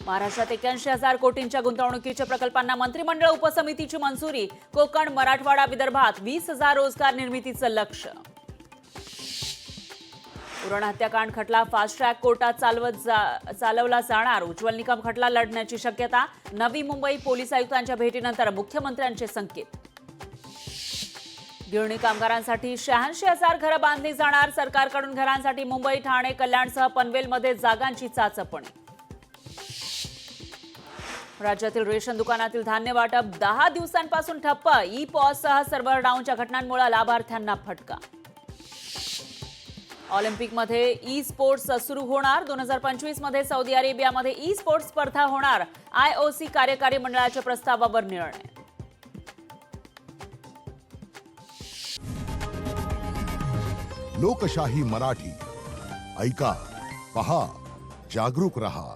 महाराष्ट्रात 81,000 कोटींच्या गुंतवणुकीच्या प्रकल्पांना मंत्रिमंडळ उपसमितीची मंजुरी. कोकण, मराठवाडा, विदर्भात 20,000 रोजगार निर्मितीचं लक्ष्य. उरण हत्याकांड खटला फास्ट ट्रॅक कोर्टात चालवला जाणार. उज्ज्वल निकम खटला लढण्याची शक्यता. नवी मुंबई पोलीस आयुक्तांच्या भेटीनंतर मुख्यमंत्र्यांचे संकेत. गिरणी कामगारांसाठी 86,000 घरं बांधली जाणार. सरकारकडून घरांसाठी मुंबई, ठाणे, कल्याणसह पनवेलमध्ये जागांची चाचपणी. राज्यातील रेशन दुकानातील धान्य वाटप 10 दिवसांपासून ठप्प. ई पॉजसह सर्व्हर डाऊनच्या घटनांमुळे लाभार्थ्यांना फटका. ऑलिम्पिकमध्ये ई स्पोर्ट्स सुरू होणार. 2025 मध्ये सौदी अरेबियामध्ये ई स्पोर्ट्स स्पर्धा होणार. IOC कार्यकारी मंडळाच्या प्रस्तावावर निर्णय. लोकशाही मराठी ऐका, पहा, जागरूक रहा.